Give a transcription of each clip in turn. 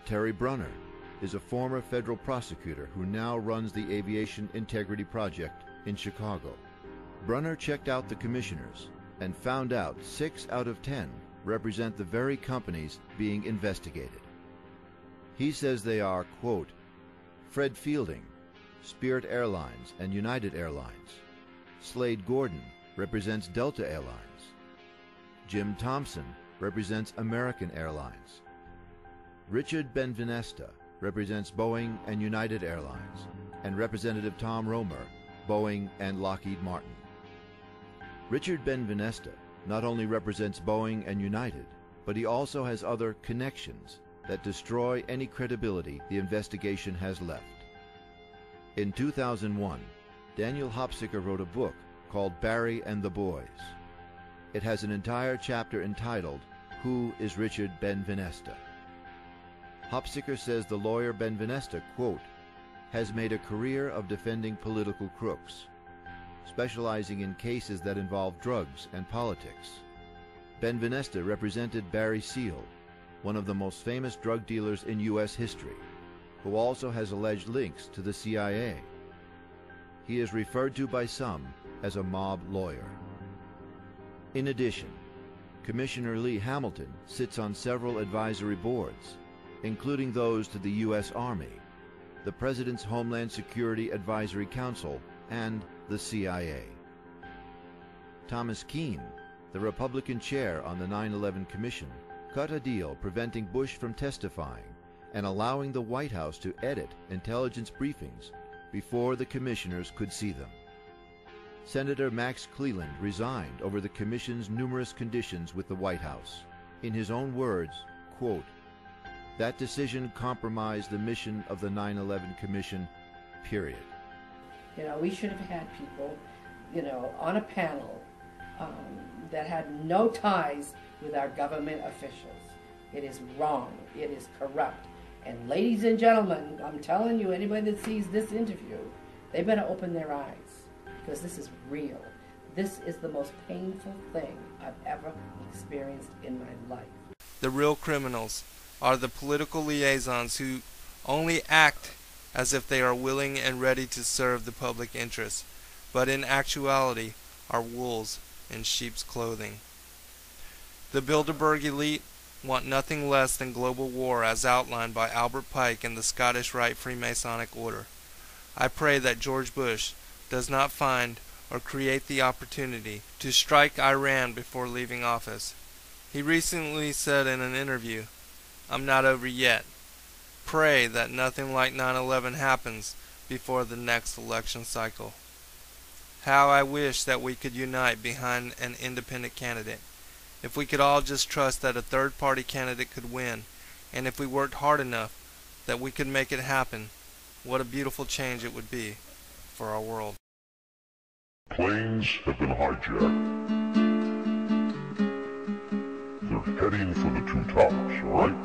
Terry Brunner is a former federal prosecutor who now runs the Aviation Integrity Project in Chicago. Brunner checked out the commissioners and found out 6 out of 10 represent the very companies being investigated. He says they are, quote, Fred Fielding, Spirit Airlines and United Airlines. Slade Gordon represents Delta Airlines. Jim Thompson represents American Airlines. Richard Benveniste represents Boeing and United Airlines, and Representative Tom Romer, Boeing and Lockheed Martin. Richard Benveniste not only represents Boeing and United, but he also has other connections that destroy any credibility the investigation has left. In 2001, Daniel Hopsicker wrote a book called Barry and the Boys. It has an entire chapter entitled, Who is Richard Benveniste? Hopsicker says the lawyer Benveniste, quote, has made a career of defending political crooks, specializing in cases that involve drugs and politics. Benveniste represented Barry Seal, one of the most famous drug dealers in U.S. history, who also has alleged links to the CIA. He is referred to by some as a mob lawyer. In addition, Commissioner Lee Hamilton sits on several advisory boards, including those to the U.S. Army, the President's Homeland Security Advisory Council, and the CIA. Thomas Keane, the Republican chair on the 9/11 Commission, cut a deal preventing Bush from testifying and allowing the White House to edit intelligence briefings before the commissioners could see them. Senator Max Cleland resigned over the commission's numerous conditions with the White House. In his own words, quote, that decision compromised the mission of the 9/11 Commission, period. You know, we should have had people, you know, on a panel that had no ties with our government officials. It is wrong. It is corrupt. And ladies and gentlemen, I'm telling you, anybody that sees this interview, they better open their eyes, because this is real. This is the most painful thing I've ever experienced in my life. The real criminals are the political liaisons who only act as if they are willing and ready to serve the public interest, but in actuality are wolves in sheep's clothing. The Bilderberg elite want nothing less than global war as outlined by Albert Pike and the Scottish Rite Freemasonic Order. I pray that George Bush does not find or create the opportunity to strike Iran before leaving office. He recently said in an interview, "I'm not over yet. Pray that nothing like 9/11 happens before the next election cycle." How I wish that we could unite behind an independent candidate. If we could all just trust that a third-party candidate could win, and if we worked hard enough that we could make it happen, what a beautiful change it would be for our world. Planes have been hijacked. They're heading for the two towers, alright?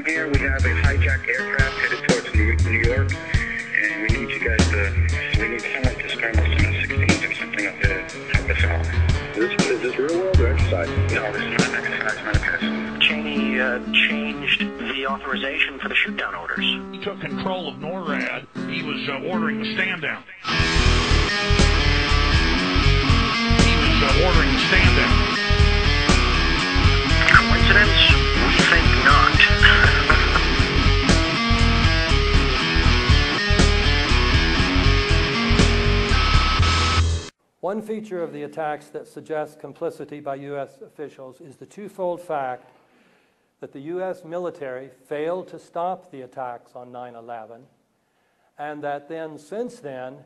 Here we have a hijacked aircraft headed towards New York, and we need you guys we need someone to scramble some F-16s or something up to help us out. Is this real world or exercise? No, this is not exercise, manifest. Cheney changed the authorization for the shoot-down orders. He took control of NORAD. He was ordering the stand-down. Coincidence? We think not. One feature of the attacks that suggests complicity by U.S. officials is the twofold fact that the U.S. military failed to stop the attacks on 9/11, and that then, since then,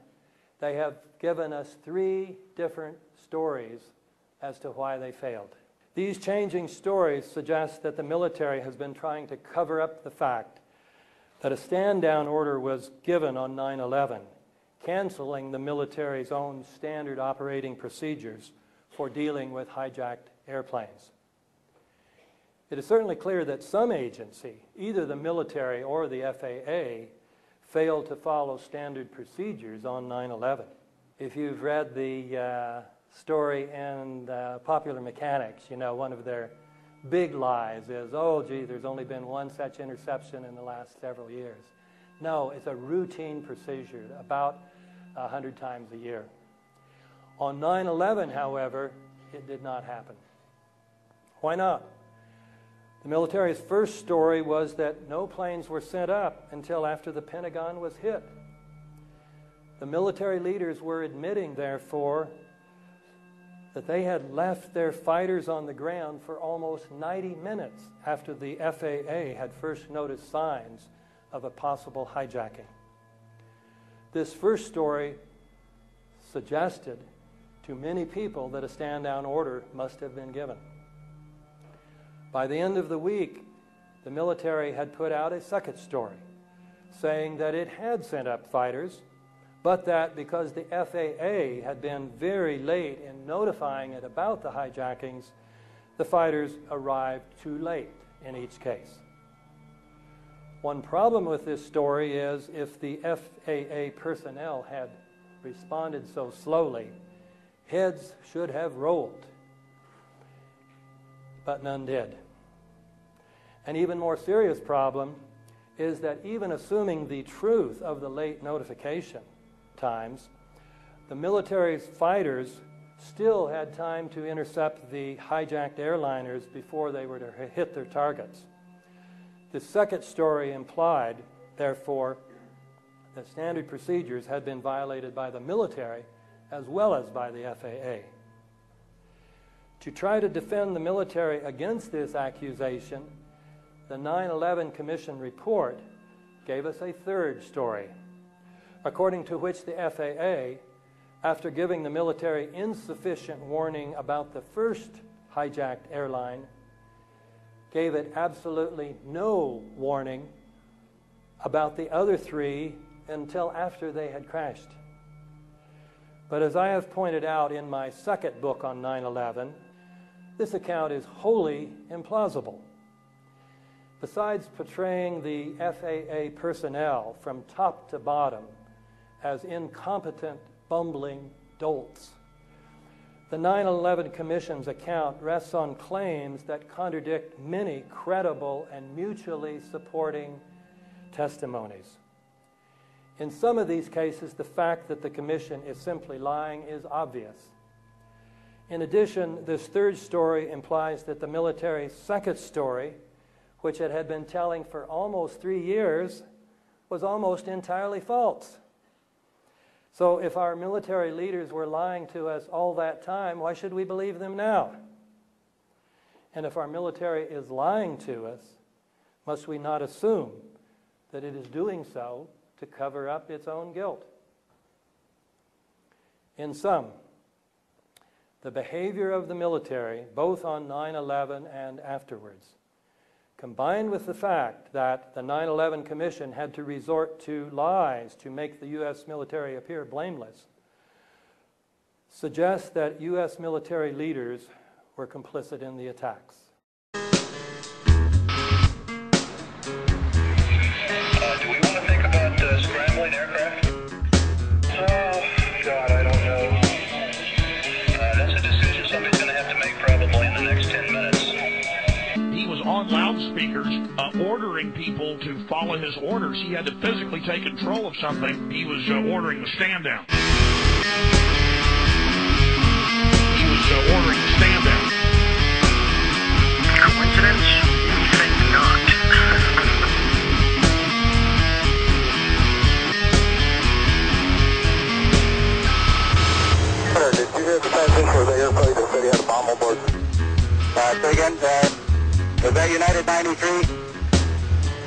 they have given us 3 different stories as to why they failed. These changing stories suggest that the military has been trying to cover up the fact that a stand-down order was given on 9/11, canceling the military's own standard operating procedures for dealing with hijacked airplanes. It is certainly clear that some agency, either the military or the FAA, failed to follow standard procedures on 9/11. If you've read the story in Popular Mechanics, you know one of their big lies is, oh, gee, there's only been one such interception in the last several years. No, it's a routine procedure, about 100 times a year. On 9/11, however, it did not happen. Why not? The military's first story was that no planes were sent up until after the Pentagon was hit. The military leaders were admitting, therefore, that they had left their fighters on the ground for almost 90 minutes after the FAA had first noticed signs of a possible hijacking. This first story suggested to many people that a stand-down order must have been given. By the end of the week, the military had put out a second story saying that it had sent up fighters, but that because the FAA had been very late in notifying it about the hijackings, the fighters arrived too late in each case. One problem with this story is if the FAA personnel had responded so slowly, heads should have rolled, but none did. An even more serious problem is that even assuming the truth of the late notification times, the military's fighters still had time to intercept the hijacked airliners before they were to hit their targets. The second story implied, therefore, that standard procedures had been violated by the military as well as by the FAA. To try to defend the military against this accusation, the 9/11 Commission report gave us a third story, according to which the FAA, after giving the military insufficient warning about the first hijacked airline, gave it absolutely no warning about the other three until after they had crashed. But as I have pointed out in my second book on 9/11, this account is wholly implausible. Besides portraying the FAA personnel from top to bottom as incompetent, bumbling dolts, the 9/11 Commission's account rests on claims that contradict many credible and mutually supporting testimonies. In some of these cases, the fact that the Commission is simply lying is obvious. In addition, this third story implies that the military's second story, which it had been telling for almost 3 years, was almost entirely false. So if our military leaders were lying to us all that time, why should we believe them now? And if our military is lying to us, must we not assume that it is doing so to cover up its own guilt? In sum, the behavior of the military, both on 9/11 and afterwards, combined with the fact that the 9/11 Commission had to resort to lies to make the U.S. military appear blameless, suggests that U.S. military leaders were complicit in the attacks. Do we want to think about scrambling aircraft? Oh, God, I don't know. That's a decision somebody's going to have to make probably in the next 10 minutes. He was on loudspeakers ordering people to follow his orders. He had to physically take control of something. He was ordering the stand down. He was ordering the stand down. Coincidence? We think not. Did you hear the transmission where the airplane that said he had a bomb on board? Say again, was that United 93?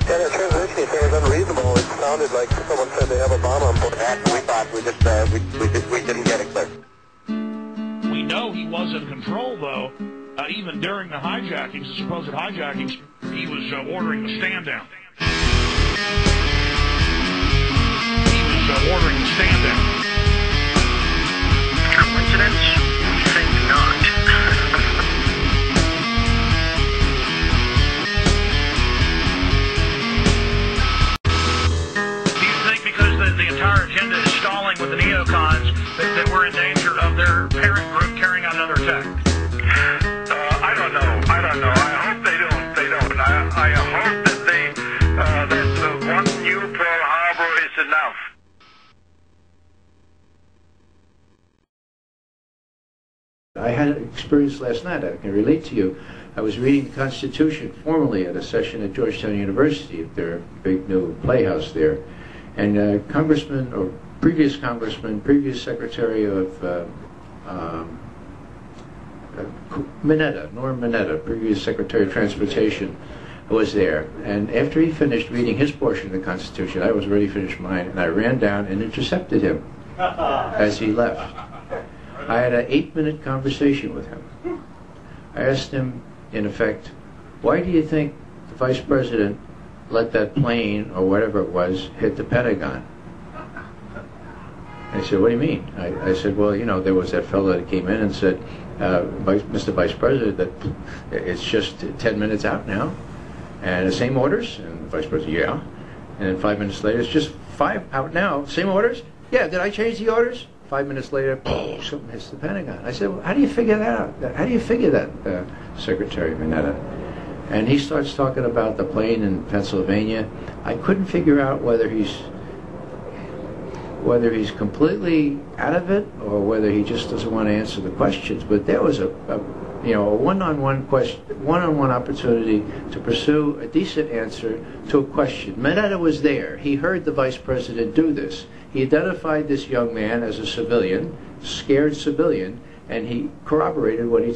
Yeah, that transmission he said was unreasonable. It sounded like someone said they have a bomb on board. We thought we didn't get it clear. We know he was in control, though. Even during the hijackings, the supposed hijackings, he was ordering the stand down. He was ordering the stand down. Coincidence? We think not. checked. I don't know. I hope they don't. I hope that that one new Pearl Harbor is enough. I had an experience last night I can relate to you. I was reading the Constitution formally at a session at Georgetown University at their big new playhouse there. And Congressman, or previous Congressman, previous Secretary of Norm Mineta, previous Secretary of Transportation, was there. And after he finished reading his portion of the Constitution, I was already finished mine, and I ran down and intercepted him as he left. I had an 8-minute conversation with him. I asked him, in effect, why do you think the Vice President let that plane, or whatever it was, hit the Pentagon? And he said, what do you mean? I said, well, you know, there was that fellow that came in and said, Mr. Vice President, that it's just 10 minutes out now, and the same orders? And the Vice President, yeah. And then 5 minutes later, it's just 5 out now, same orders? Yeah, did I change the orders? 5 minutes later, something hits the Pentagon. I said, well, how do you figure that out? How do you figure that, Secretary Mineta? And he starts talking about the plane in Pennsylvania. I couldn't figure out whether he's completely out of it or whether he just doesn't want to answer the questions. But there was a one-on-one opportunity to pursue a decent answer to a question. Mineta was there. He heard the Vice President do this. He identified this young man as a civilian, scared civilian, and he corroborated what he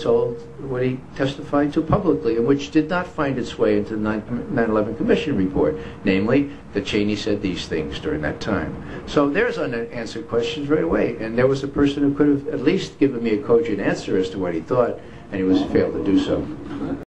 testified to publicly, and which did not find its way into the 9/11 Commission report, namely that Cheney said these things during that time. So there's unanswered questions right away, and there was a person who could have at least given me a cogent answer as to what he thought, and he failed to do so.